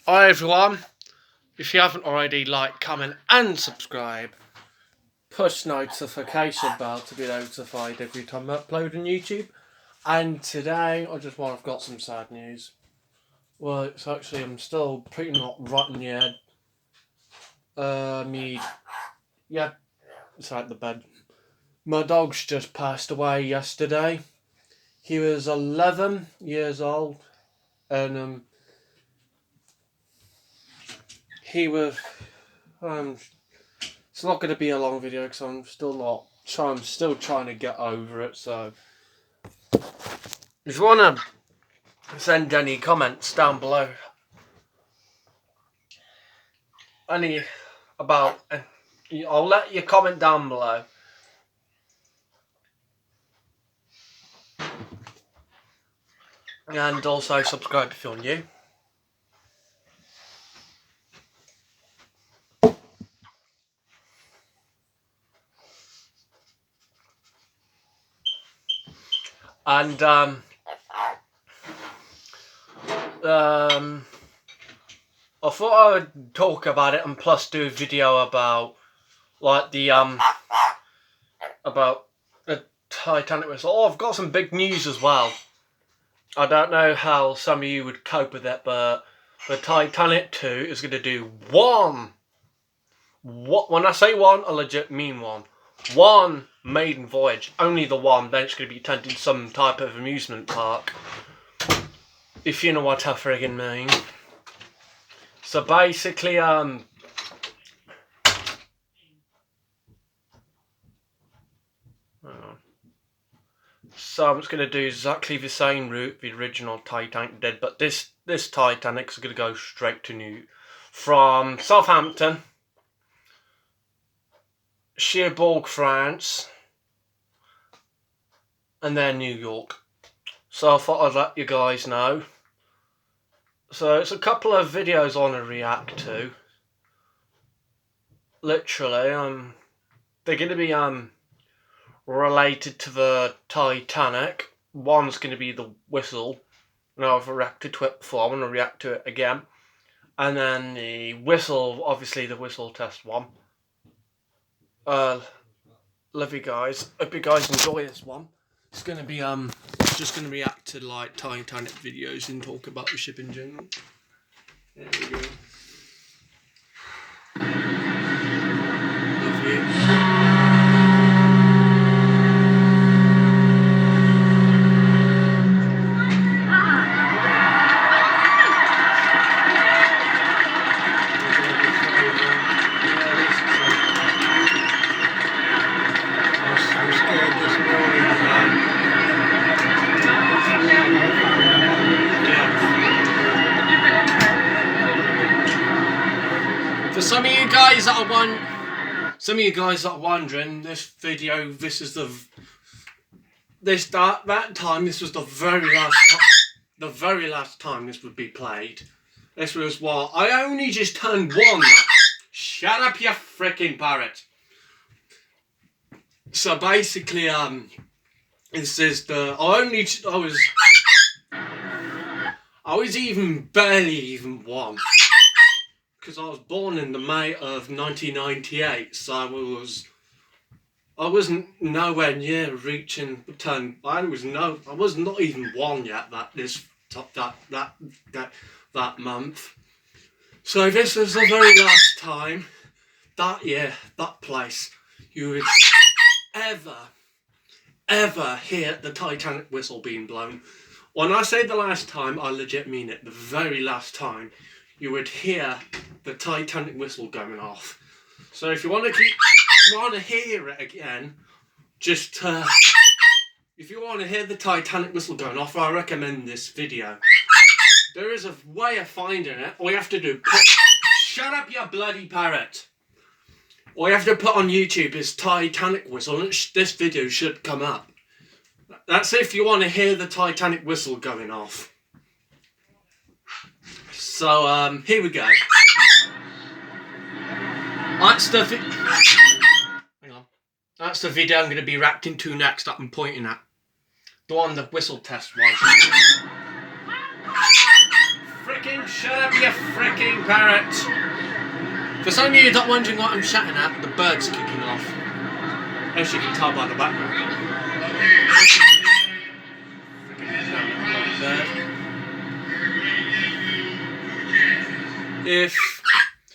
Hi everyone, if you haven't already, like, comment and subscribe. Push notification bell to be notified every time I upload on YouTube. And today, I've got some sad news. Well, it's actually, I'm still pretty not right in the head. It's out the bed. My dog's just passed away yesterday. He was 11 years old, and he was, it's not going to be a long video because I'm still trying to get over it. So, if you want to send any comments down below, I'll let you comment down below. And also subscribe if you're new. And I thought I would talk about it and plus do a video about about the Titanic whistle. Oh, I've got some big news as well. I don't know how some of you would cope with it, but the Titanic 2 is going to do one. When I say one, I legit mean one. One maiden voyage, only the one. Then it's going to be turned into some type of amusement park, if you know what I friggin' mean. So basically, so I'm just going to do exactly the same route the original Titanic did, but this Titanic is going to go straight to from Southampton, Cherbourg, France, and then New York. So I thought I'd let you guys know. So it's a couple of videos I want to react to. Literally, they're going to be related to the Titanic. One's going to be the whistle. Now I've reacted to it before. I want to react to it again. And then the whistle, obviously the whistle test one. Love you guys. Hope you guys enjoy this one. It's gonna be just gonna react to like Titanic videos and talk about the ship in general. There we go. Love you. For some of you guys that are wondering, this video, this is that time. This was the very last time this would be played. This was what I only just turned one. Shut up, you freaking parrot. So basically, this is I was barely one. Because I was born in the May of 1998, so I wasn't nowhere near reaching the turn. I was not even one yet that month. So this was the very last time, that year, that place, you would ever hear the Titanic whistle being blown. When I say the last time, I legit mean it. The very last time you would hear the Titanic whistle going off. So if you want to hear it again, if you want to hear the Titanic whistle going off, I recommend this video. There is a way of finding it. All you have to do, shut up, you bloody parrot. All you have to put on YouTube is Titanic whistle, and this video should come up. That's if you want to hear the Titanic whistle going off. So, here we go. That's the video I'm going to be reacting to next that I'm pointing at. The one the whistle test was. Frickin' shut up, you frickin' parrot! For some of you not wondering what I'm shouting at, the bird's kicking off. As you can tell by the background.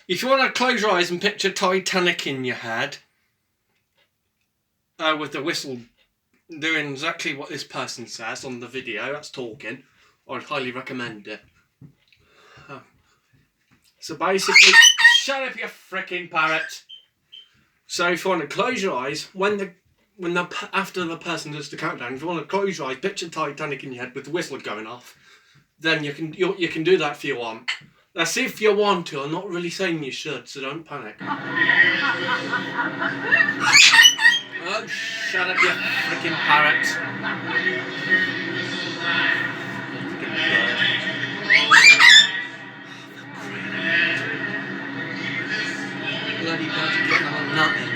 If you want to close your eyes and picture Titanic in your head, with the whistle doing exactly what this person says on the video that's talking, I'd highly recommend it. So basically, shut up, you frickin' parrot. So if you want to close your eyes, after the person does the countdown, if you want to close your eyes, picture Titanic in your head with the whistle going off, then you can do that if you want. That's if you want to. I'm not really saying you should, so don't panic. Oh, shut up, you frickin' parrot. Bloody bird's getting on nothing.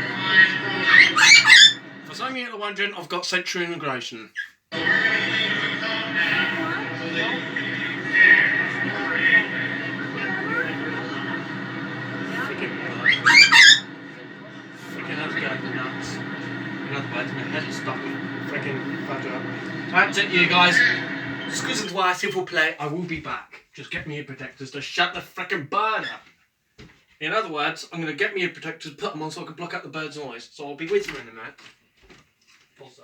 For some of you that are wondering, I've got sensory integration. That's it, you guys. Excuse me, why simple play. I will be back. Just get me ear protectors to shut the frickin' bird up. In other words, I'm going to get me ear protectors, put them on so I can block out the bird's noise. So I'll be with you in a minute. Also.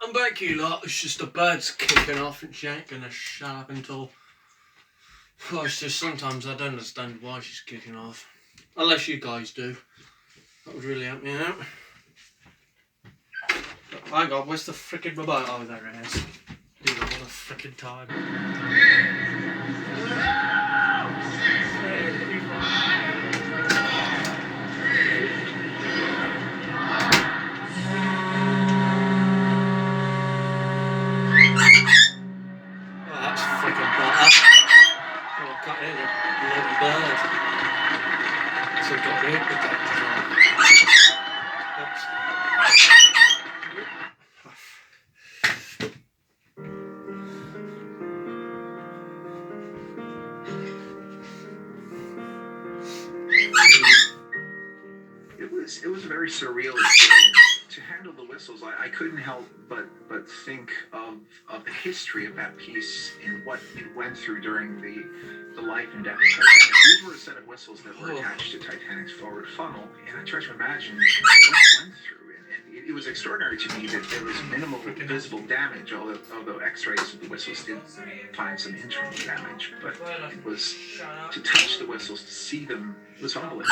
I'm back, you lot. It's just the bird's kicking off and she ain't gonna shut up until... Well, it's just sometimes I don't understand why she's kicking off. Unless you guys do. That would really help me out. But, hang on, where's the frickin' remote? Oh, there it is. Do that all the frickin' time. It was a very surreal experience. To handle the whistles, I couldn't help but think of the history of that piece and what it went through during the life and death of Titanic. These were a set of whistles that were attached to Titanic's forward funnel, and I tried to imagine what it went through. And it was extraordinary to me that there was minimal visible damage, although X-rays of the whistles did find some internal damage. But it was to touch the whistles, to see them, was humbling.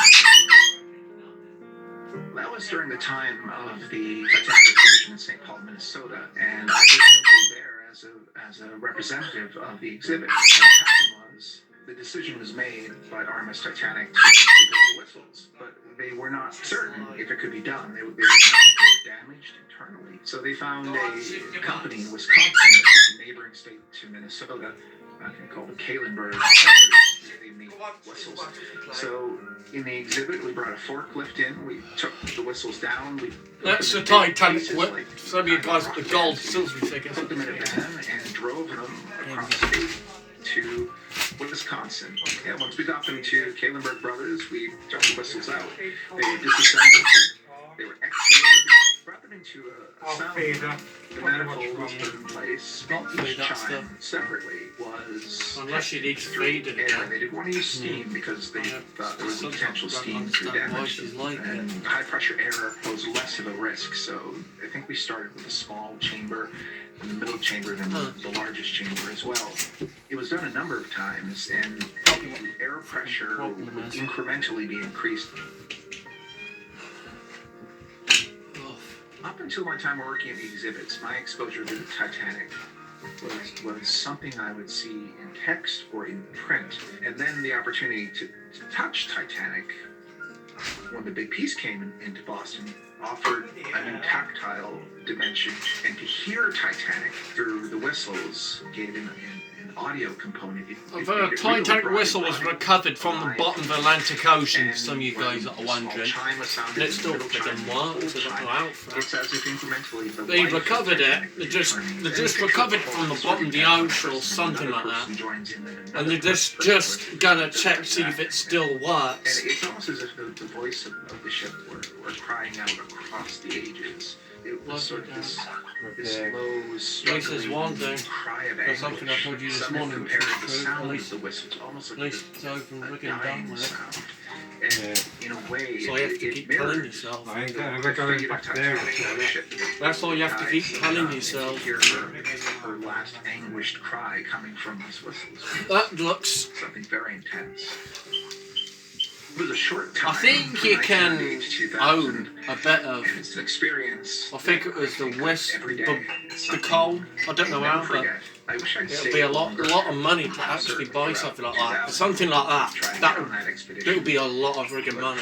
That was during the time of the Titanic exhibition in St. Paul, Minnesota, and I was simply there as a representative of the exhibit. What happened was the decision was made by RMS Titanic to go the whistles, but they were not certain if it could be done. They were damaged internally, so they found a company in Wisconsin, which is a neighboring state to Minnesota, I think called the Kahlenberg Brothers. They made whistles. So in the exhibit, we brought a forklift in. We took the whistles down. That's the Titanic whip. Some of you guys got the gold Silsby tickets. Put them in a van and drove them across the state to Wisconsin. And once we got them to Kahlenberg Brothers, we took the whistles out. They were disassembled. They were X-rayed. Brought them into a sound booth. The manifold was put in place. Each chime separately was unless you need to feed it air. They didn't want to use steam because they thought there was potential steam to damage them. And high pressure air was less of a risk. So I think we started with a small chamber in the middle chamber and the largest chamber as well. It was done a number of times, and the air pressure would incrementally be increased. Up until my time working at the exhibits, my exposure to the Titanic was something I would see in text or in print. And then the opportunity to touch Titanic, when the big piece came into Boston, offered a new tactile dimension, and to hear Titanic through the whistles gave an audio component. The Titanic whistle was recovered from the bottom of the Atlantic Ocean, some of you guys are wondering. And it still freaking works, I don't know how. They recovered it, they just recovered it from the bottom of the ocean or something like that. And they're just gonna check, see if it still works. And it's almost as if the voice of the ship were crying out across the ages. It was sort of this low, struggling cry of anguish. Something I told you this morning, which was true. At least it's over and freaking done with it. And in a way, so you have to keep telling yourself. That's all you have to keep telling yourself. Hear her last anguished cry coming from these whistles. That looks something very intense. It was a short time. I think you can own a bit of. It's an experience. I think it was the coal. I don't know how, but it'll be a lot of money to actually buy something like that. For something like that, it'll be a lot of friggin' money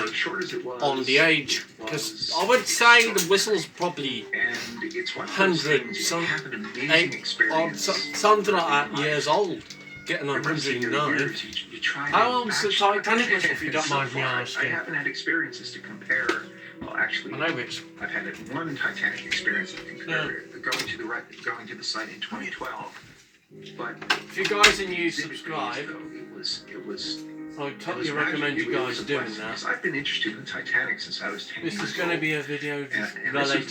on the age. Because I would say the whistle's probably 100, something like that years old. Getting 109. How old's the Titanic whistle, if you don't mind me asking? I haven't had experiences to compare. Well, actually, I know which. I've had one Titanic experience to compare. Going to the site in 2012. But if you guys are new, subscribe. It was. I totally recommend you guys doing that. I've been interested in Titanic since I was 10 years old. This is going to be a video related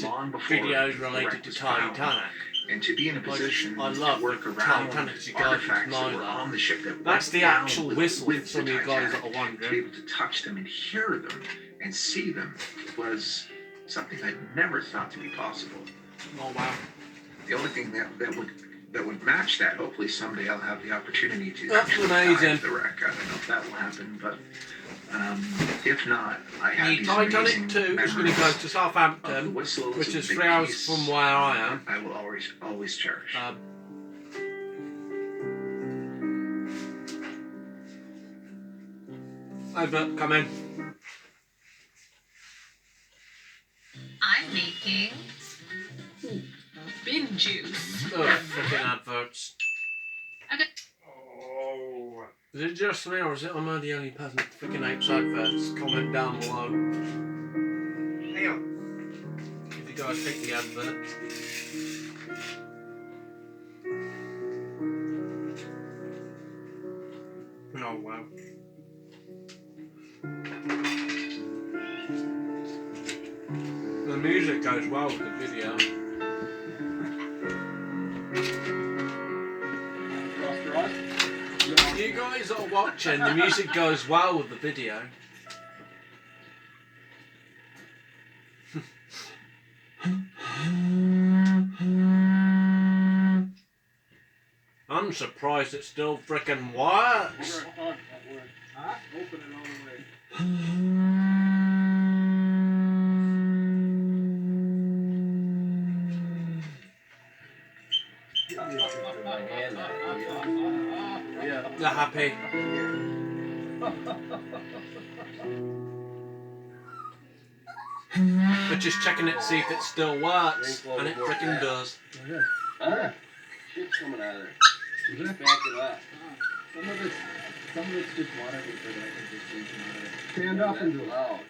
to Titanic. And to be in a position I love to work the around Titanic, you guys artifacts know that were on the ship that that's the actual whistle with for some of you guys that are to be wondering. able to touch them and hear them and see them was something I never thought to be possible. Oh wow. The only thing that would match that, hopefully someday I'll have the opportunity to that's amazing. dive the wreck. I don't know if that will happen, but if not, I have the these Titanic 2 is going to go to Southampton, whistles, which is 3 hours from where I am. I will always cherish. Over, come in. I'm making bin juice. Oh, freaking adverts. Oh. Is it just me or is it am I the only person that freaking hates adverts? Comment down below. Hang on. If you guys hate the adverts. Oh wow. The music goes well with the video. You guys are watching, the music goes well with the video. I'm surprised it still frickin' works. Open it all the way. They're happy. We're just checking it to see if it still works, and it frickin' does. Shit's coming out of there. Is it? Back it up. Some of it's just water, but I can just take some out of it. Stand up and do it. Loud.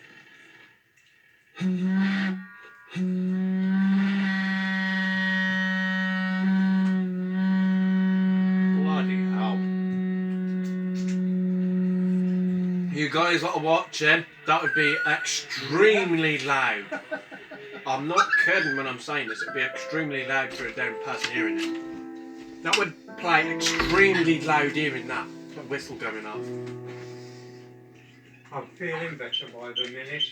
Bloody hell. You guys that are watching, that would be extremely loud. I'm not kidding when I'm saying this, it would be extremely loud for a down person hearing it. That would play extremely loud hearing that whistle going off. I'm feeling better by the minute.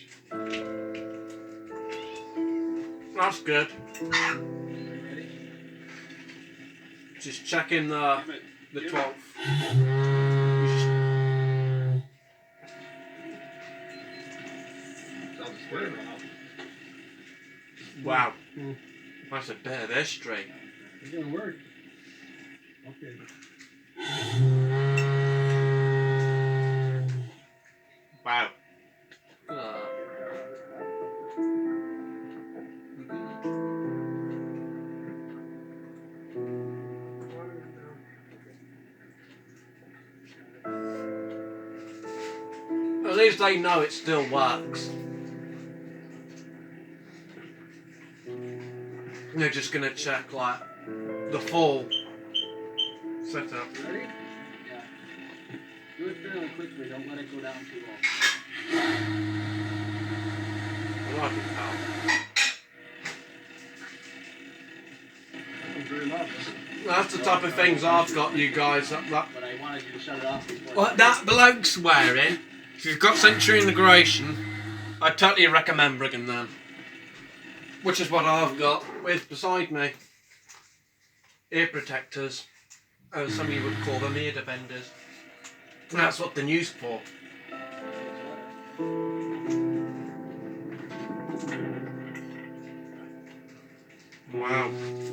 That's good. Just checking the 12th. Wow. That's a bit of history. It's gonna work. Okay. Wow. At least they know it still works. They're just gonna check like the full setup. Ready? Yeah. Do it fairly quickly. Don't let it go down too low. Bloody hell. Very loud. That's the type of things I've got, you guys. But I wanted you to shut it off before. Well, that bloke swearing. If you've got sensory integration, I totally recommend bringing them. Which is what I've got with beside me. Ear protectors, as some of you would call them, ear defenders. And that's what they're used for. Wow.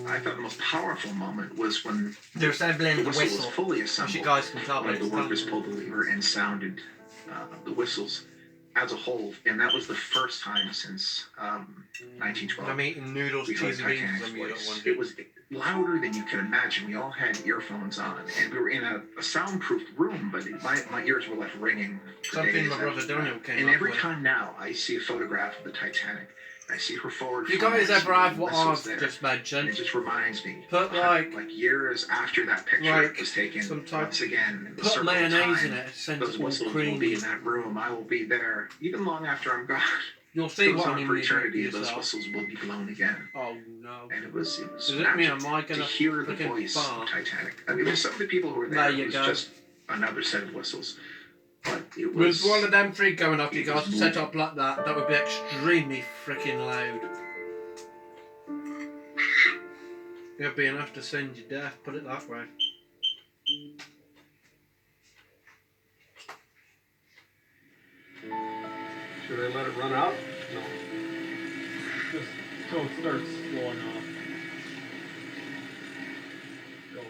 I thought the most powerful moment was when They're assembling the whistle was whistle. fully Which assembled. you guys can tell When by the the workers pulled the lever and sounded the whistles as a whole, and that was the first time since 1912. I'm eating noodles, we heard cheesy beans, Titanic's and you don't voice. want It was louder than you could imagine. We all had earphones on, and we were in a soundproof room, but my ears were left ringing for something days my brother after Daniel that. came And up every with. time now I see a photograph of the Titanic, I see her forward. If you guys ever have what whistles I've there, just and mentioned, it just reminds me, Put, like years after that picture like was taken, some type- once again, in the put circle of mayonnaise time, in it, send those it all whistles will be creamy. in that room. I will be there, even long after I'm gone. You'll see Goes what I on mean for when you do it eternity. Those yourself. whistles will be blown again, Oh no. and it was Does it mean magic am I to gonna hear the freaking voice fart? of Titanic. I mean, there's some of the people who were there. There It you was go. just another set of whistles, but it With was. one of them three going off, you it guys was set up like that, that would be extremely freaking loud. It'd be enough to send you deaf, put it that way. Should I let it run out? No. Just until it starts slowing off. Go.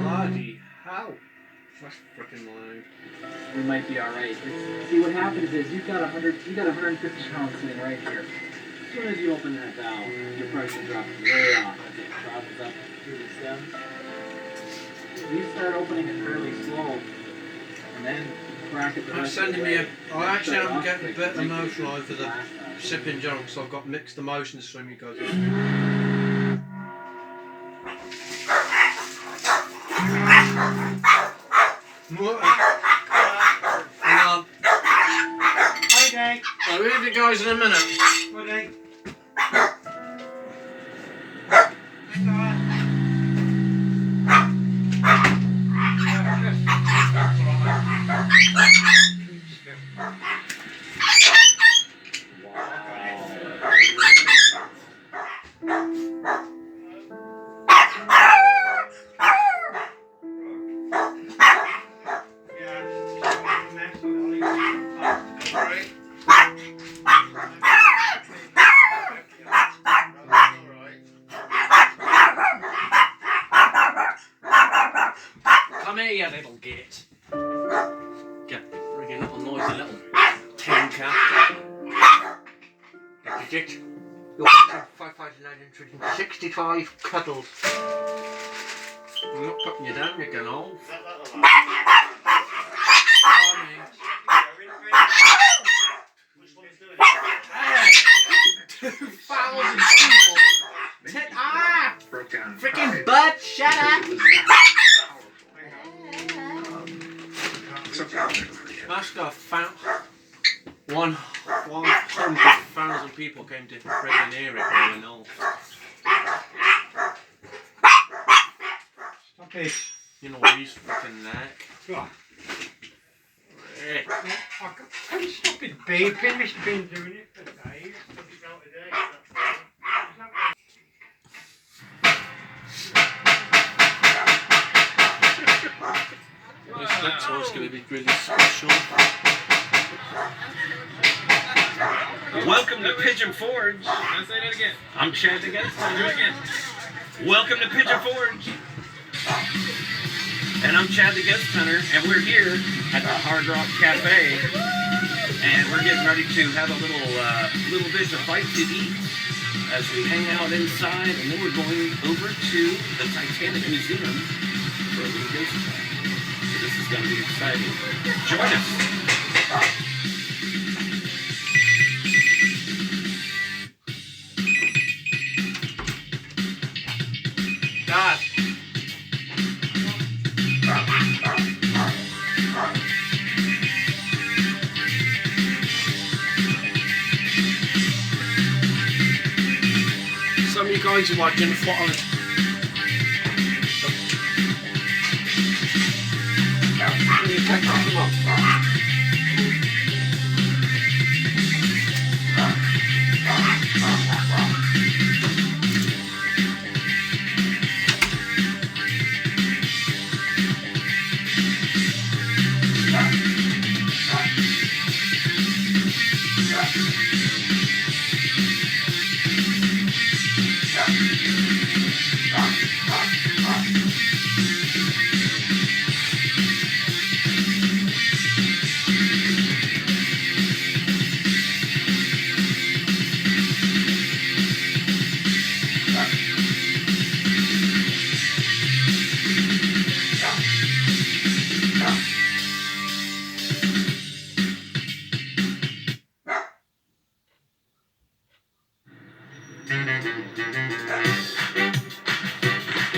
Bloody hell. That's freaking loud. We might be alright. See, what happens is you got 150 pounds sitting right here. As soon as you open that valve, your pressure drops way off as it travels up through the stem. You start opening it fairly slow, and then crack it the That's rest of sending the me way. I actually Shut it am off getting a quick, bit make it emotional over the blast out. sipping junk, so I've got mixed emotions from you guys. What? Hang on. Okay. I'll leave you guys in a minute. Okay. Come here, you little git. Get the friggin' little noisy little tin cat. Get the git. You're 5,965 cuddles. I'm not putting you down, you're getting old. Hey, 2,000 people. Broke down. and Freaking cried. butt, shut up! It was that powerful. It's okay. That's got 100,000 people came to friggin' hear it going off. Stop it. You know, he's freaking neck. God. Rick. Stop it, babe. It's been doing it for days. This next one's going to be really special. Welcome to Pigeon Forge. Now say that again. I'm Chad the Guest. Do it again. Welcome to Pigeon Forge. And I'm Chad the Guest Hunter, and we're here at the Hard Rock Cafe, and we're getting ready to have a little bit of bite to eat as we hang out inside, and then we're going over to the Titanic Museum for a little ghost hunt. So this is going to be exciting. Join us. God. Some of you guys are watching what on it.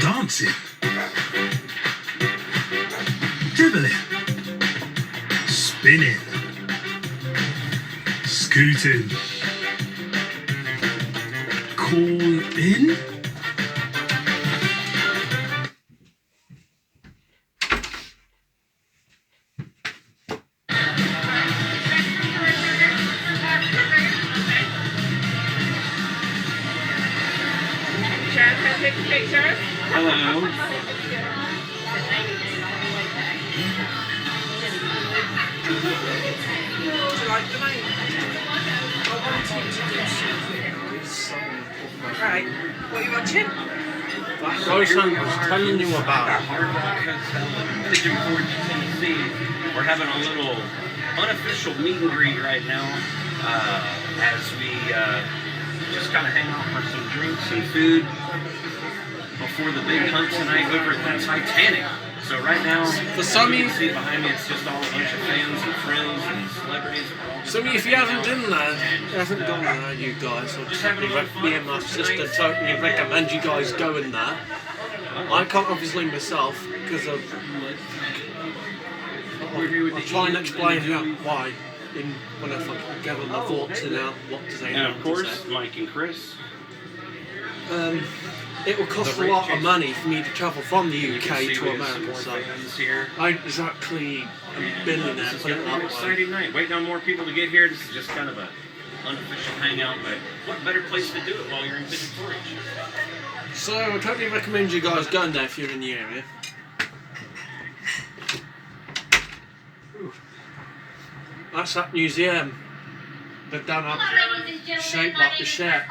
Dancing, dribbling, spinning, scooting, call in. Hello. Right, what are you watching? That's those I was telling you about. Hard Rock Hotel in Pigeon Forge, Tennessee. We're having a little unofficial meet and greet right now as we just kind of hang out for some drinks and food before the big hunt tonight over at the Titanic. So right now, For some as you of can see behind me, it's just all a bunch of fans and friends and celebrities. some of you, if you haven't done that, hasn't gone there, you guys, I'll just me and my sister totally recommend you guys going there. I can't obviously myself because of. I'll try and explain why when I fucking give them the thoughts and out what to say. And of course, Mike and Chris. It will cost a lot of money for me to travel from the You can UK see to we have some America, more so fans here. I ain't exactly a billionaire, This is put going it to be an that way. exciting night. Waiting on more people to get here. This is just kind of a unofficial hangout, but what better place to do it while you're in Pigeon Forge? So I totally recommend you guys going there if you're in the area. That's that museum. They've done up shaped like the ship.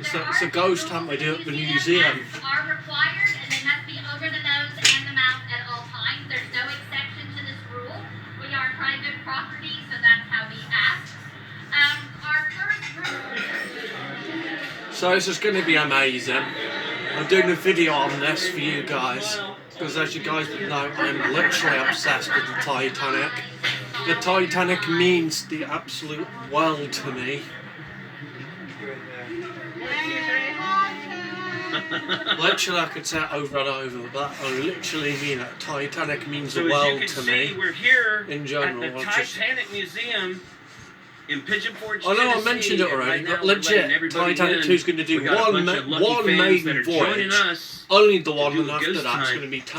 It's a ghost hunt they do at the museum. Are required and they must be over the nose and the mouth at all times. There's no exception to this rule. We are private property, so that's how we ask. Our first group. So this is going to be amazing. I'm doing a video on this for you guys because, as you guys would know, I'm literally obsessed with the Titanic. The Titanic means the absolute world to me. Literally, I could say it over and over, but I literally mean it. Titanic means So the as you world can to see, me. we're here in general, at the I'll just- Titanic Museum in Pigeon Forge, I know I Tennessee, mentioned it and already, right now but we're letting legit, everybody Titanic in. 2 is going to do We got a one bunch of lucky one fans maiden that are joining voyage. us. Only the one, do and a after ghost that, it's hunt. going to be. It's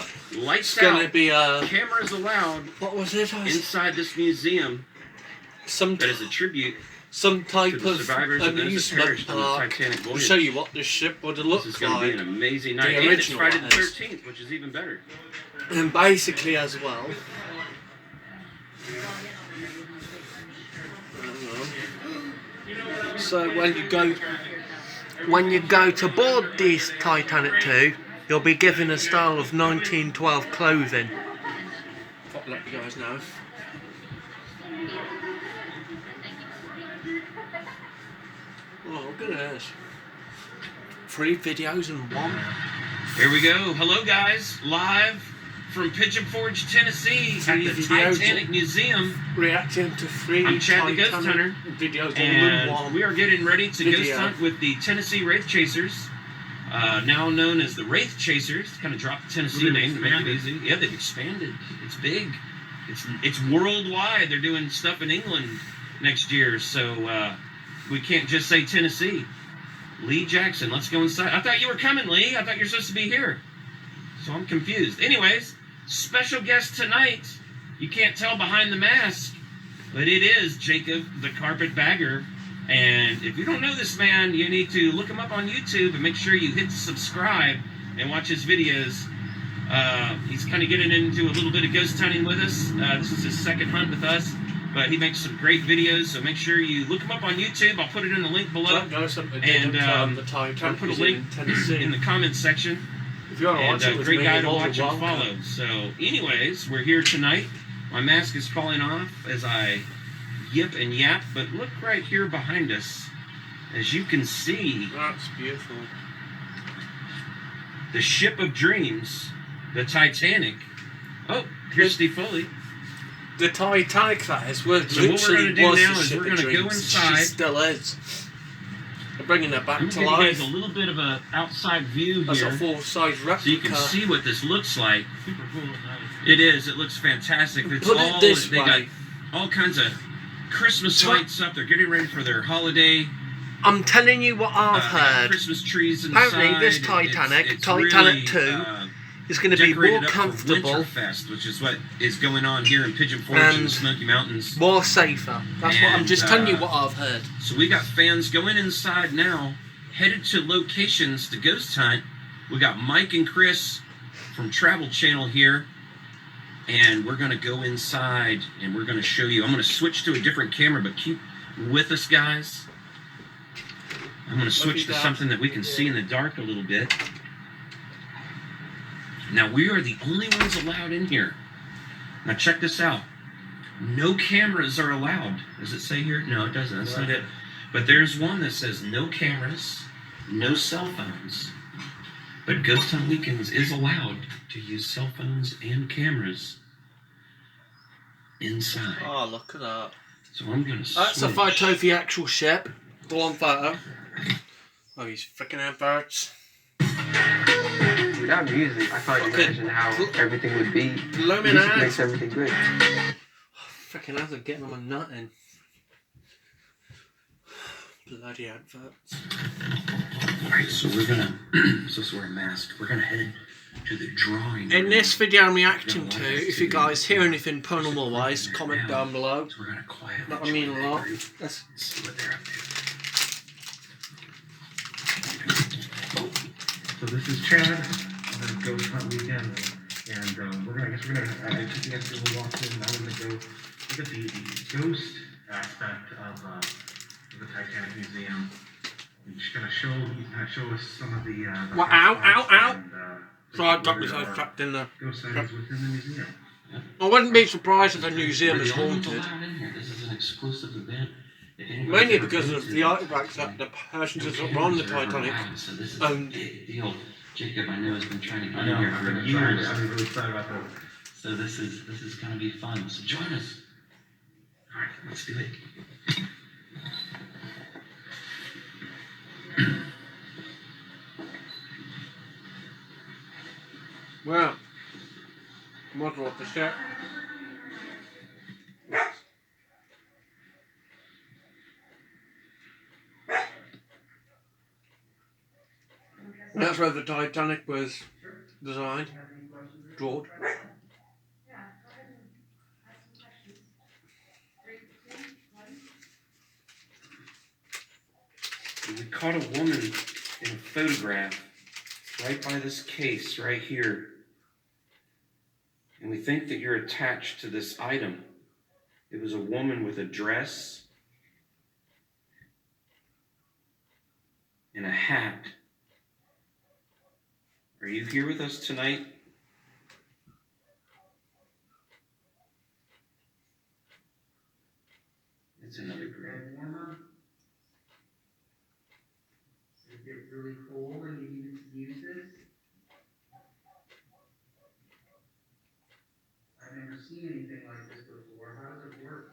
Lights going to out. be Cameras allowed what was it? inside this museum Some that is a tribute some type to the of survivors of those that amusement perished on the park. Titanic To voyage. show you what this ship would have This looked is going to be an like, amazing The night, and it's original Friday the one is. 13th, which is even better. and basically as well. I don't know. So when you go to board this Titanic 2, you'll be given a style of 1912 clothing. I'll let you guys know. Oh, look at this. 3 videos in one. Here we go. Hello, guys. Live from Pigeon Forge, Tennessee, at the video Titanic Museum. Reacting to 3 I'm Chad the Ghost Titanic Hunter, videos all in and one. we are getting ready to video. ghost hunt with the Tennessee Wraith Chasers, now known as the Wraith Chasers. Kind of dropped the Tennessee name to make it easy. Yeah, they've expanded. It's big. It's worldwide. They're doing stuff in England next year, so we can't just say Tennessee. Lee Jackson, let's go inside. I thought you were coming, Lee. I thought you were supposed to be here. So I'm confused. Anyways, special guest tonight. You can't tell behind the mask, but it is Jacob the Carpetbagger. And if you don't know this man, you need to look him up on YouTube and make sure you hit subscribe and watch his videos. He's kind of getting into a little bit of ghost hunting with us. This is his second hunt with us, but he makes some great videos, so make sure you look him up on YouTube. I'll put it in the link below. That goes up the And the Titanic I'll put a Museum link in Tennessee. in the comments section. If you want to And watch it, with great me, guy you're to more watch than and welcome. follow. So anyways, we're here tonight. My mask is falling off as I yip and yap, but look right here behind us. As you can see, That's beautiful. the ship of dreams, the Titanic. Oh, here's Steve Foley. The Titanic, that is, was So what we're literally gonna do was now the is ship we're of gonna go dreams. inside. She still is. They're bringing it back I'm to going to give you guys life. a little bit of an outside view That's a here, full-size so replica. you can see what this looks like. Super cool. Nice. It is. It looks fantastic. It's Put all it this they got way. all kinds of Christmas Try- lights up. They're getting ready for their holiday. I'm telling you what I've They got heard. Christmas trees inside. Apparently this Titanic, Titanic 2, is going to be more decorated up for comfortable, Winterfest, which is what is going on here in Pigeon Forge and the And- Smoky Mountains. more safer. That's what I'm And, just telling you what I've heard. So we got fans going inside now, headed to locations to ghost hunt. We got Mike and Chris from Travel Channel here, and we're going to go inside and we're going to show you. I'm going to switch to a different camera, but keep with us, guys. I'm going to switch to something that we can see in the dark a little bit. Now, we are the only ones allowed in here. Now, check this out. No cameras are allowed. Does it say here? No, it doesn't. That's not it. But there's one that says no cameras, no cell phones. But Ghost Hunt Weekends is allowed to use cell phones and cameras inside. Oh, look at that. So I'm going to That's a photo of the actual ship. The one photo. Oh, these freaking adverts. Without music, I can't imagine how everything would be. Blooming Music ads. makes everything good. Freaking ads are getting on my nut in. Bloody adverts. Alright, so we're going to... supposed to wear a mask. We're going to head to the drawing In room. this video I'm reacting to, if you guys hear anything paranormal wise, comment down below. So we're going to quietly That would mean a lot. join That's and see what they're up to. So this is Chad on Ghost Hunt Weekend, and I guess we're gonna take you guys through the walkthrough, and I'm gonna go look at the ghost aspect of the Titanic Museum. I'm just gonna show us some of the Well, ow, ow, ow. and, so I got where myself there are trapped in there. ghost sightings within the museum. I wouldn't be surprised if the museum We're is the only ones haunted. allowed in here. This is an exclusive event. If anybody's Mainly ever because of visited, the artifacts that the persons that were on the cameras are Titanic allowed, so this is owned. a big deal. Jacob, I know, has been trying to get I in know, here I've for been years. excited. I'm really excited about this. So this is gonna be fun. So join us. All right, let's do it. Well, model of the ship. That's where the Titanic was designed, drawn. We caught a woman in a photograph right by this case right here. And we think that you're attached to this item. It was a woman with a dress and a hat. Are you here with us tonight? It's another grave. It gets really cold and you need to use this. seen anything like this before. How does it work?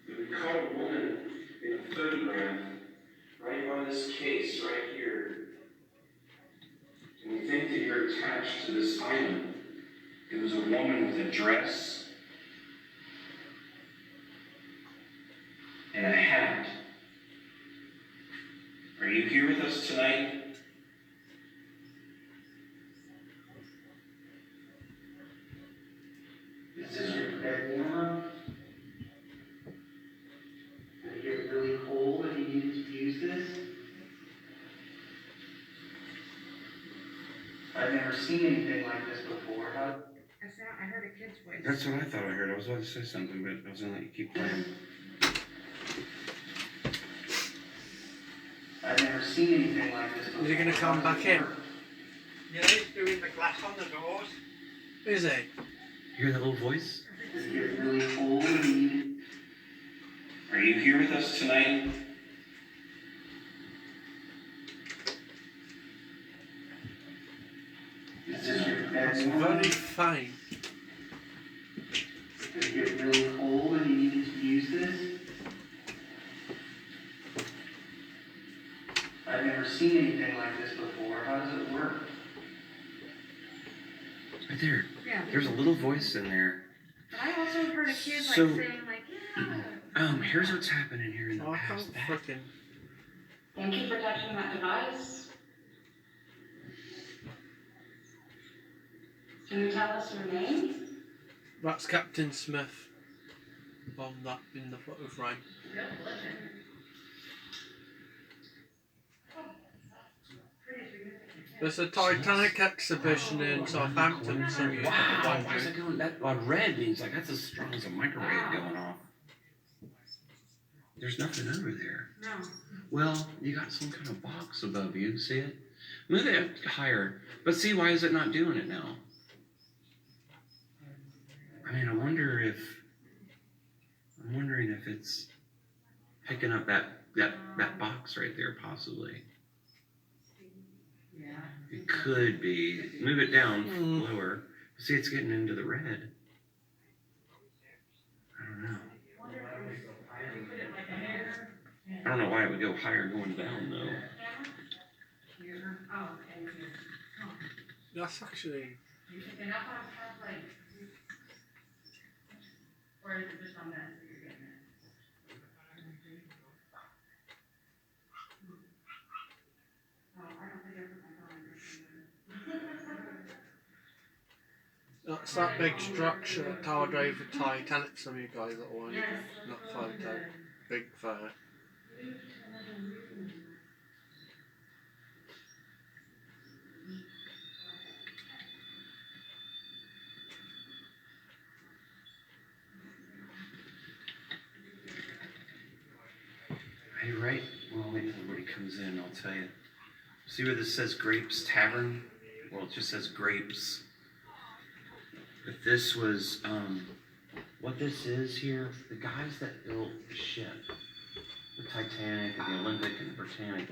We caught a woman in a photograph right on this case right here. And we think that you're attached to this island. It was a woman with a dress and a hat. Are you here with us tonight? Is this your bed warmer? Did it get really cold and you needed to use this? I've never seen anything like this before. How? I heard a kid's voice. That's what I thought I heard. I was about to say something, but I was gonna let you keep playing. I've never seen anything like this before. Is he going to come back in? Yeah, he's doing the glass on the doors. Is he? You hear that little voice? Did it get really cold and you needed? Are you here with us tonight? Is this your bed It's warmer? very faint. Did it get really cold and you needed to use this? I've never seen anything like this before. How does it work? Right there. Yeah. There's a little voice in there. But I also heard a kid So- saying yeah. Here's what's happening here in the Oh, I past. can't fucking. Thank you for touching that device. Can you tell us your name? That's Captain Smith on that in the photo frame. There's a Titanic exhibition in Southampton. Some used Wow, to why is it going that on red? Means like that's as strong as a microwave going off. There's nothing over there. No. Well, you got some kind of box above you. See it? Move it higher. But see, why is it not doing it now? I mean, I'm wondering if it's picking up that box right there, possibly. Yeah. It could be. Move it down lower. See, it's getting into the red. I don't know. I don't know why it would go higher going down, though. Here. Oh, okay. Here. That's actually. And that's what I'm like. Or is it just on that that you're getting it? Oh, I don't think I put my phone in. That's that big structure that towered over Titanic. Some of you guys that want it. Not photo. Big fair. Hey, right? Well, maybe everybody comes in, I'll tell you. See where this says Grapes Tavern? Well, it just says Grapes. But this was, what this is here, the guys that built the ship, the Titanic and the Olympic and the Britannic,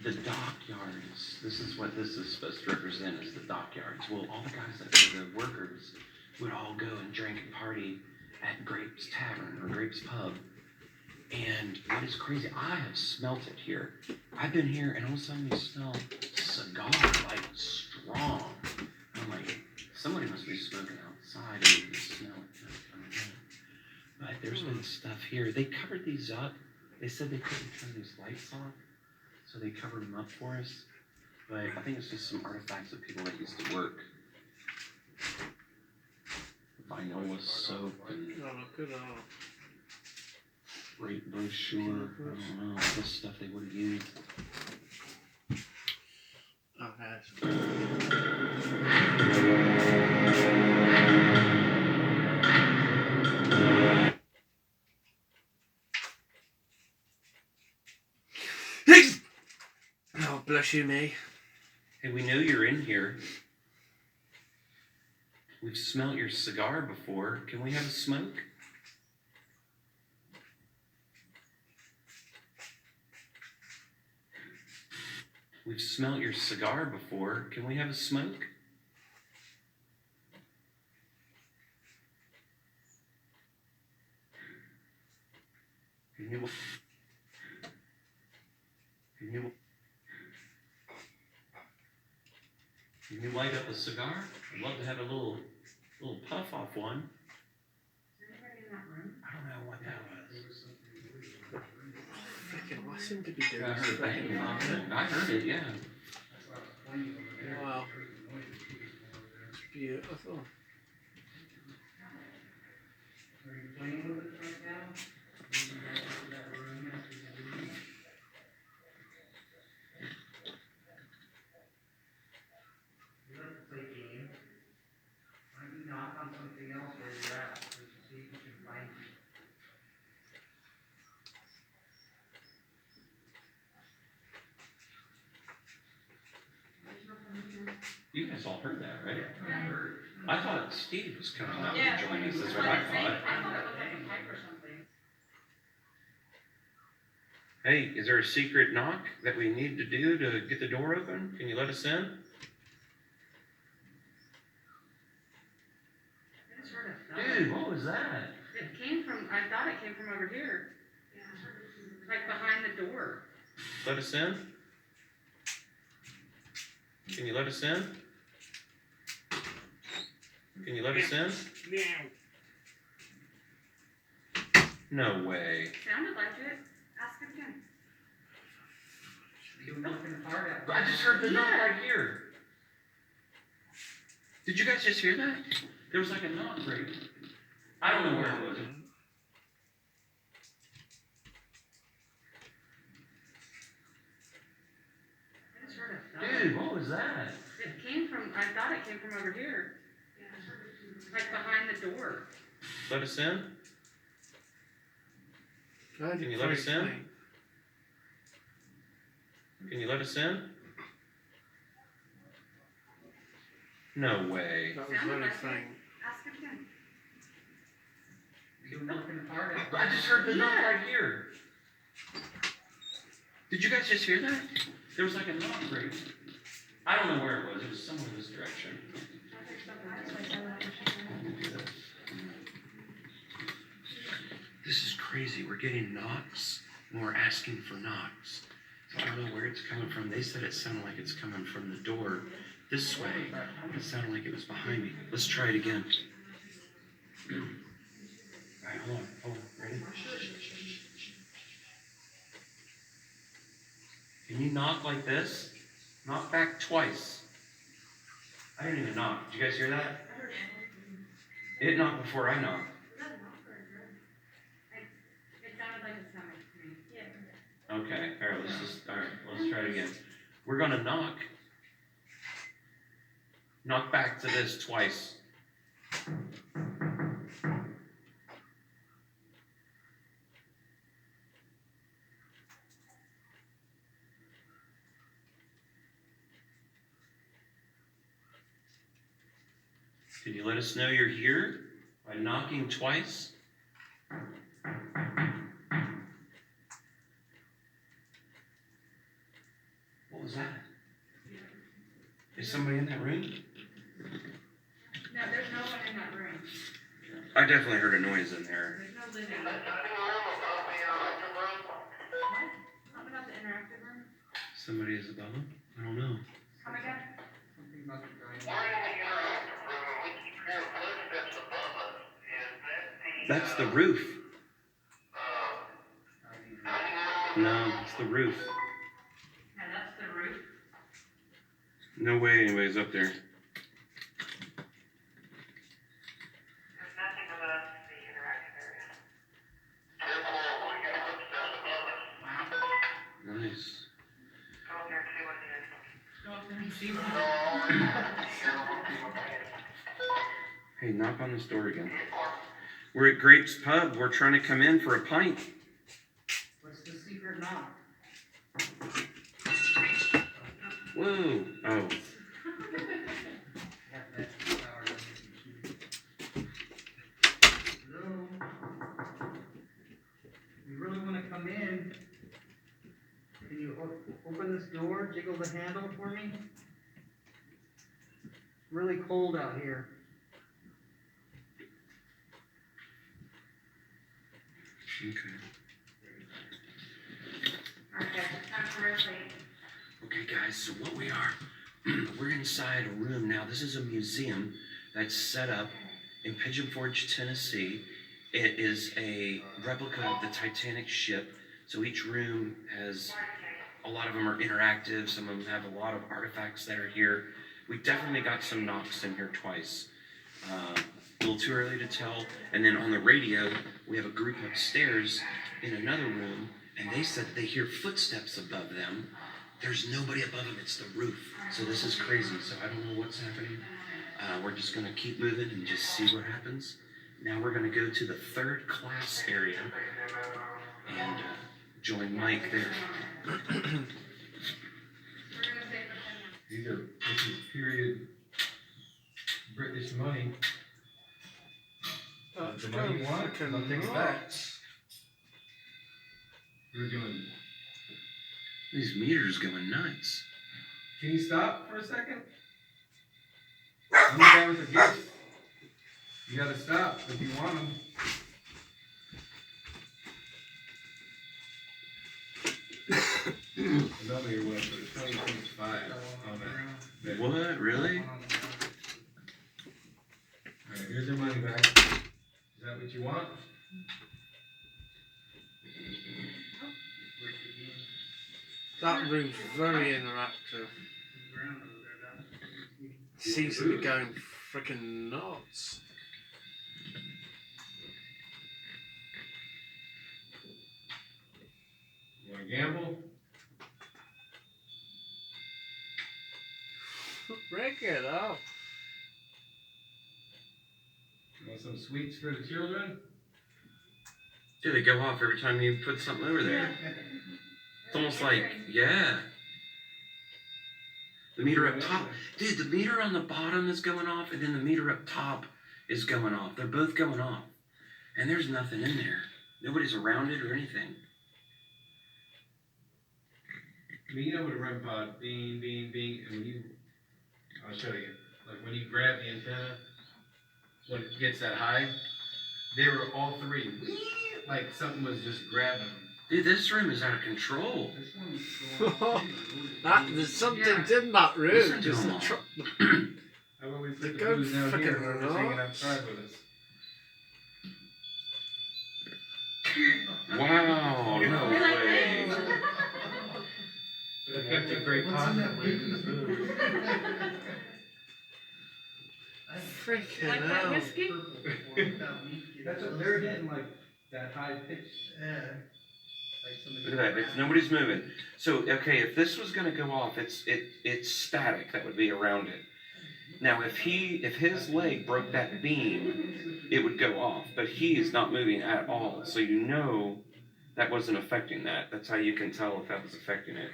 the dockyards, this is what this is supposed to represent, is the dockyards. Well, all the guys that were the workers would all go and drink and party at Grapes Tavern or Grapes Pub. And what is crazy, I have smelt it here. I've been here and all of a sudden you smell cigar, like strong. I'm like, somebody must be smoking outside and you can smell it. But there's been stuff here. They covered these up. They said they couldn't turn these lights off, so they covered them up for us. But I think it's just some artifacts of people that used to work. Vinola soap and Oh, look at that. great brochure. I don't know, this stuff they would have used. Oh, there's. Oh, bless you, me. Hey, we know you're in here. We've smelt your cigar before. Can we have a smoke? We've smelt your cigar before. Can we have a smoke? Can you light up a cigar? I'd love to have a little puff off one. Is there anybody in that room? I don't know what that was. Freaking, I seem to be doing I this heard freaking thing. I heard it, yeah. Wow. It's beautiful. Are you playing with it right now? Maybe back into that room after you leave? You like to play games? Why don't you knock on something else where you're at, so you see if you can find you? You guys all heard that, right? I thought Steve was coming out to join us. That's what I thought. I thought it was like a pipe or something. Hey, is there a secret knock that we need to do to get the door open? Can you let us in? I just heard a thud. Dude, what was that? It came from, I thought it came from over here. Yeah. Like behind the door. Let us in? Can you let us in? Can you let us in? No way. Sounded like it. Ask it again. You were looking hard at. I just heard the knock right here. Did you guys just hear that? There was like a knock right. I don't know where it was. I just heard a thud. Dude, what was that? It came from, I thought it came from over here. Like behind the door. Let us in? Can you let us in? Can you let us in? No way. That was Sounded really like it. faint. Ask it again. You were looking hard at. I just heard the knock right here. Did you guys just hear that? There was like a knock right. I don't know where it was. It was somewhere in this direction. This is crazy. We're getting knocks and we're asking for knocks. So I don't know where it's coming from. They said it sounded like it's coming from the door this way. It sounded like it was behind me. Let's try it again. All right, hold on. Ready? Can you knock like this? Knock back twice. I didn't even knock. Did you guys hear that? It knocked before I knocked. It sounded like a stomach to me. Yeah. Okay, all right, let's try it again. We're gonna knock. Knock back to this twice. Can you let us know you're here by knocking twice? What was that? Is somebody in that room? No, there's no one in that room. I definitely heard a noise in there. There's no living. What? Not about the interactive room? Somebody is above them? I don't know. Come again? Something about the guy. That's the roof. No, it's the roof. Yeah, that's the roof. No way anybody's up there. There's nothing above the interactive area. Nice. Go up there and see what it is. Go up there and see what it is. Hey, knock on this door again. We're at Grape's Pub. We're trying to come in for a pint. What's the secret knock? Whoa. Oh. Hello? You really want to come in? Can you open this door, jiggle the handle for me? Really cold out here. Okay. Okay, absolutely. Okay, guys, so what we are, we're inside a room now. This is a museum that's set up in Pigeon Forge, Tennessee. It is a replica of the Titanic ship. So each room has, a lot of them are interactive. Some of them have a lot of artifacts that are here. We definitely got some knocks in here twice. A little too early to tell. And then on the radio, we have a group upstairs in another room, and they said that they hear footsteps above them. There's nobody above them, it's the roof. So this is crazy, so I don't know what's happening. We're just gonna keep moving and just see what happens. Now we're gonna go to the third class area and join Mike there. These are, this is period British money. The money you want, I'll take it back. We're doing. These meters going nuts. Can you stop for a second? I'm the guy with the gift. You gotta stop if you want them. Another year went for 2025 on that. What, really? Alright, here's your money back. Is that what you want? That room's very interactive. Seems to be going freaking nuts. You wanna gamble? Break it up. You want some sweets for the children? Dude, they go off every time you put something over there. It's almost like, yeah. The meter up top. Dude, the meter on the bottom is going off, and then the meter up top is going off. They're both going off. And there's nothing in there. Nobody's around it or anything. I mean, you know with a REM pod, bing, bing, bing, and when you, I'll show you. Like when you grab the antenna, when it gets that high, they were all three, like something was just grabbing them. Dude, this room is out of control. There's something in that room. Listen to Just them the all. How about we put They the go booze down here frickin' and whoever's hanging nuts. outside with us? Wow, no way. I kept it very positively in this booze. Freaking Like that hell. whiskey? That's what they're hitting, like that high pitch. Yeah. Look at that, nobody's moving. So, okay, if this was gonna go off, it's static that would be around it. Now, if his leg broke that beam, it would go off, but he is not moving at all. So you know that wasn't affecting that. That's how you can tell if that was affecting it.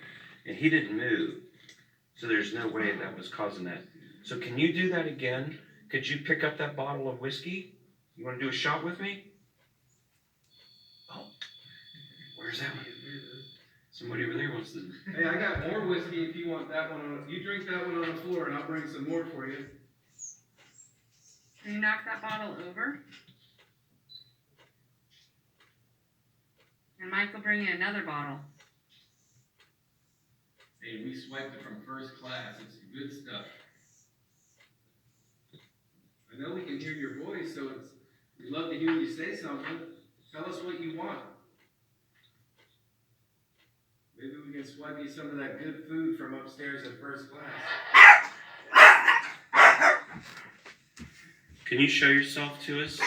And he didn't move, so there's no way that was causing that. So can you do that again? Could you pick up that bottle of whiskey? You wanna do a shot with me? Oh, where's that one? Somebody over there wants to. Hey, I got more whiskey if you want that one on. You drink that one on the floor, and I'll bring some more for you. Can you knock that bottle over? And Mike will bring you another bottle. Hey, we swiped it from first class. It's good stuff. I know we can hear your voice, so we'd love to hear you say something. Tell us what you want. Maybe we can swipe you some of that good food from upstairs at first class. Can you show yourself to us?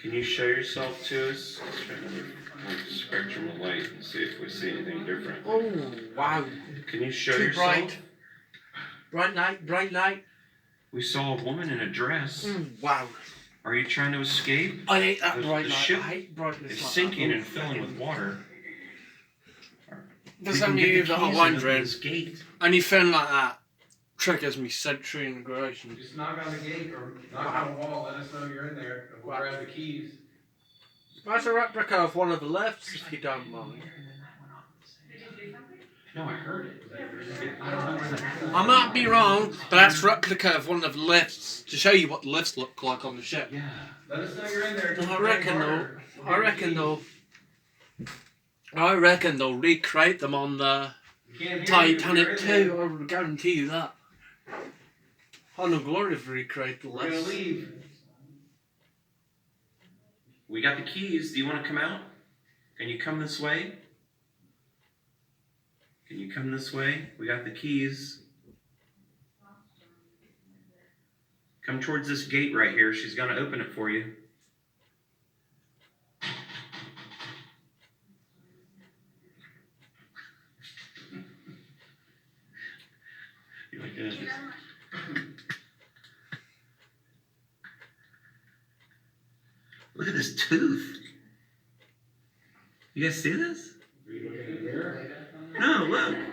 Can you show yourself to us? Let's try another spectrum of light and see if we see anything different. Oh, wow. Can you show Too yourself? bright. Bright light, bright light. We saw a woman in a dress. Wow. Are you trying to escape? I hate that The bright light. ship I hate brightness It's like sinking that. and filling with water. For We some can of get you the that are keys wondering, into this gate. anything like that triggers me sensory integration. Just knock on the gate or knock on the wall. Let us know you're in there, and we'll grab the keys. That's a replica of one of the lifts, if you don't mind. Did you do something? No, I heard it. I don't know where that. I might be wrong, but that's a replica of one of the lifts to show you what the lifts look like on the ship. Yeah. Let us know you're in there. I reckon they'll recreate them on the Titanic too. I would guarantee you that. I know Glory have recreated the We're gonna lifts. leave. We got the keys. Do you want to come out? Can you come this way? Can you come this way? We got the keys. Come towards this gate right here. She's gonna open it for you. You like that? Look at this tooth. You guys see this? Are you looking in the mirror? No, look. Come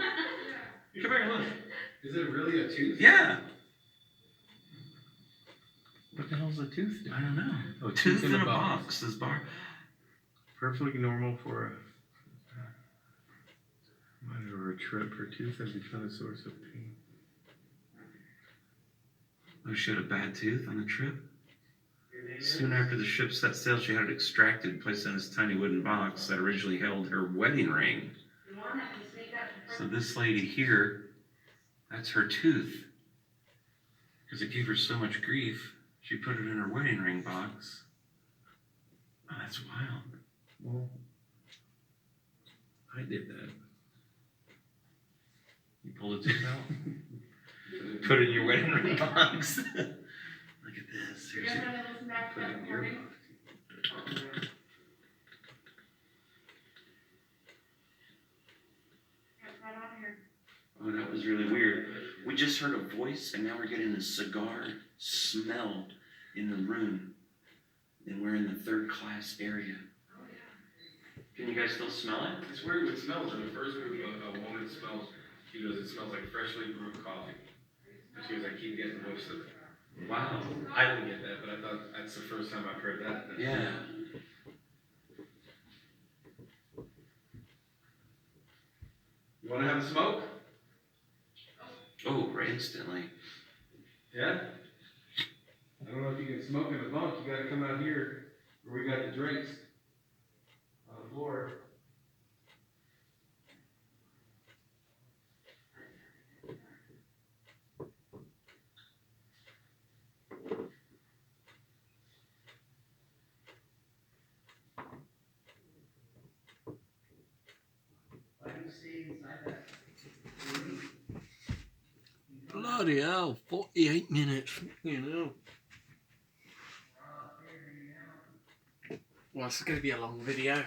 here and look. Is it really a tooth? Yeah. What the hell's a tooth? I don't know. Oh, Tooth in a box. This bar. Perfectly normal for a or a trip. Her tooth has become a source of pain. Oh, she had a bad tooth on the trip? Soon after the ship set sail, she had it extracted and placed in this tiny wooden box that originally held her wedding ring. So this lady here, that's her tooth. Because it gave her so much grief, she put it in her wedding ring box. Oh, that's wild. Well, I did that. You pulled a tooth out? Put it in your wedding ring box. Look at this. You Here's guys it. want to listen back to Put that it in your recording? box. It's not on here. Oh, that was really weird. We just heard a voice, and now we're getting a cigar smell in the room. And we're in the third class area. Can you guys still smell it? It's weird what it smells. In the first group, a woman smells, she goes, it smells like freshly brewed coffee. And she goes, I keep getting whiffs of it. Wow. I didn't get that, but I thought that's the first time I've heard that. Yeah. You want to have a smoke? Oh, right instantly. Yeah? I don't know if you can smoke in the bunk. You got to come out here where we got the drinks on the floor. Bloody hell, 48 minutes, you know. Well, it's going to be a long video.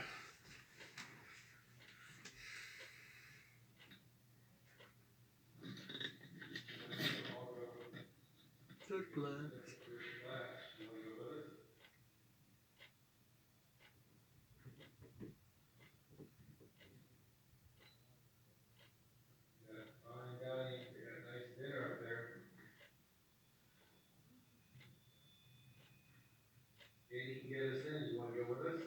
Third class. Katie can get us in. You want to go with us?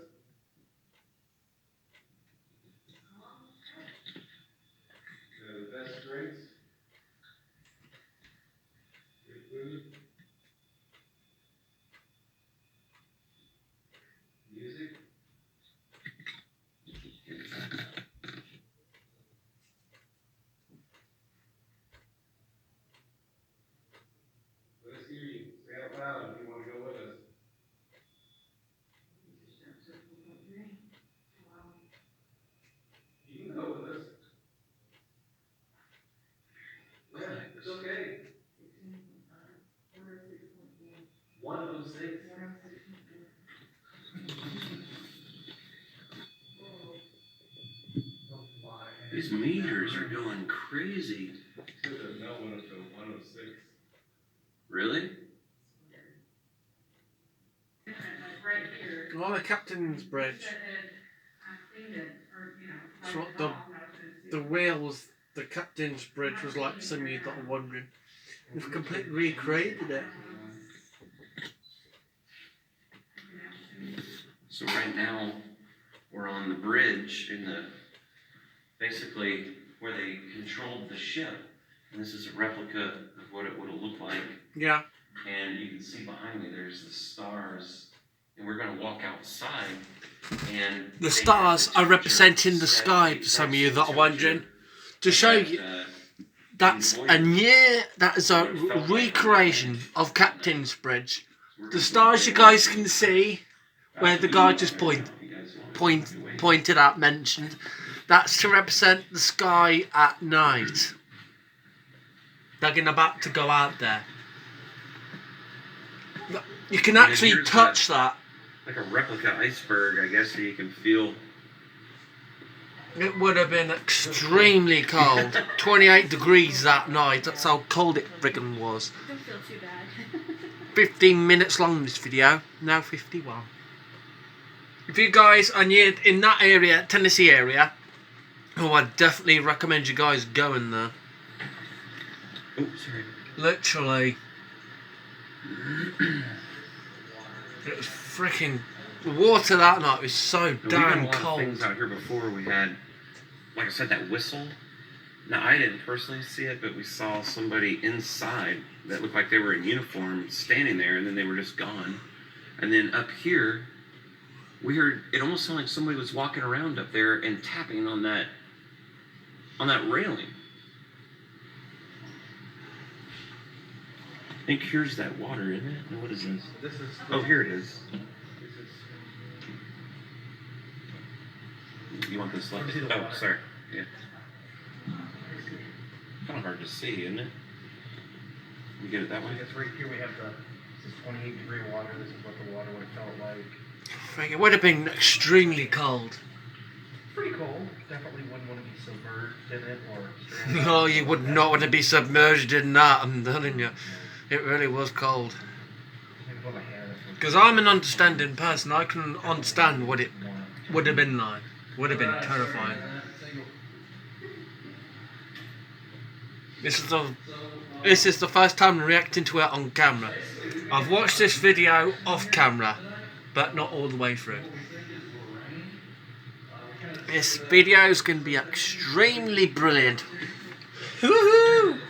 The best drinks. Good food. Music. Let's hear you. Say out loud if you want to go with us. You can go with us. Yeah, it's okay. 106. These meters are going crazy. It says that Mel went up to 106. Really? Like right here. Well, the Captain's Bridge. Said it, I cleaned it, or, you know, So wiped it the- off, and I was gonna see The it. Wales, the Captain's Bridge was like some of you that are wondering. We've completely recreated it. So right now, we're on the bridge in the, basically, where they controlled the ship. And this is a replica of what it would have looked like. Yeah. And you can see behind me there's the stars. And we're going to walk outside. And the stars are representing the sky for some of you that are wondering. To show you, that's a recreation of Captain's Bridge. The stars you guys can see, where the guy just pointed out, mentioned, that's to represent the sky at night. They're about to go out there. You can actually touch that. Like a replica iceberg, I guess, so you can feel. It would have been extremely cold. 28 degrees that night. That's how cold it friggin' was. Don't feel too bad. 15 minutes long this video. Now 51. If you guys are near in that area, Tennessee area, I definitely recommend you guys going there. Oh, sorry. Literally. It was freaking. The water that night was so damn cold. Things out here before we had, like I said, that whistle. Now I didn't personally see it, but we saw somebody inside that looked like they were in uniform standing there, and then they were just gone. And then up here, we heard it almost sounded like somebody was walking around up there and tapping on that railing. I think here's that water, isn't it? No, what is this? Oh, here it is. You want this light? Oh, sorry. Yeah. Kind of hard to see, isn't it? You get it that way? I guess right here we have this is 28-degree water. This is what the water would have felt like. It would have been extremely cold. Pretty cold. Definitely wouldn't want to be submerged in it or stranded. No, you would not want to be submerged in that, I'm telling you. It really was cold. Because I'm an understanding person. I can understand what it would have been like. Would have been terrifying. This is the first time reacting to it on camera. I've watched this video off camera, but not all the way through. This video is going to be extremely brilliant. Woohoo!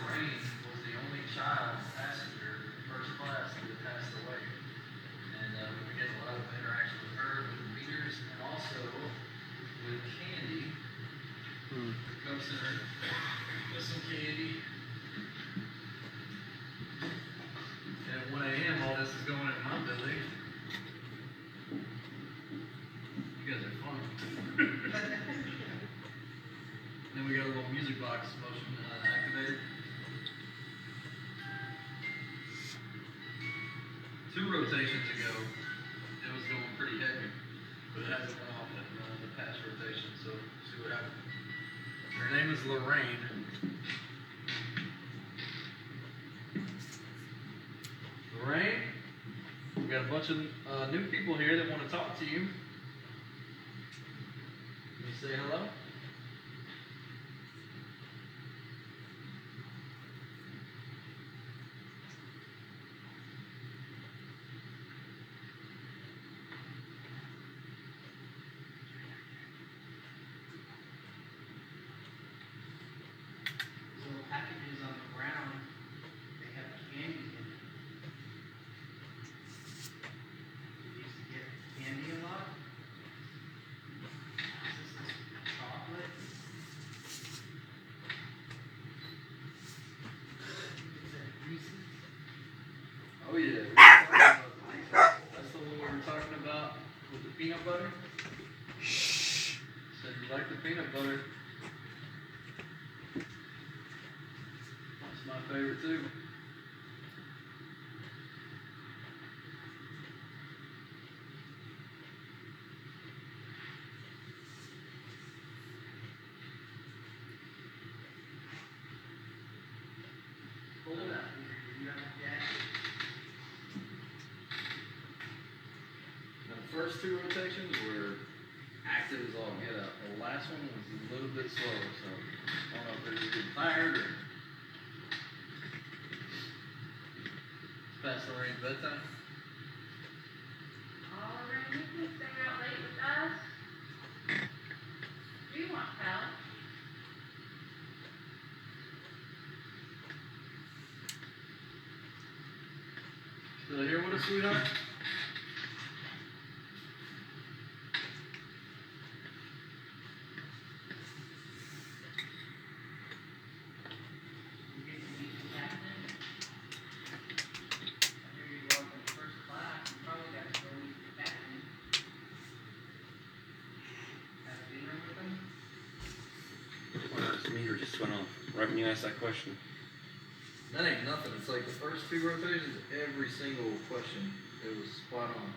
Then we got a little music box motion activated. 2 rotations ago, it was going pretty heavy, but it hasn't went off in the past rotation, so see what happens. Her name is Lorraine. Lorraine, we got a bunch of new people here that want to talk to you. Can you say hello? Packages on the ground, they have candy in it. We used to get candy a lot. This is chocolate. Is that Reese's? Oh yeah. That's the one we were talking about with the peanut butter. Said you like the peanut butter. That's my favorite too. Pull it out. You have a jacket. Now, the first 2 rotations were active as all get out. The last one was a little bit slower, so I don't know if they're just getting tired or it's past Lorraine's bedtime. Oh, Lorraine, you can stay out late with us. Do you want help? Still here with us, sweetheart? This meter just went off right when you asked that question. That ain't nothing. It's like the first two rotations, every single question, it was spot on.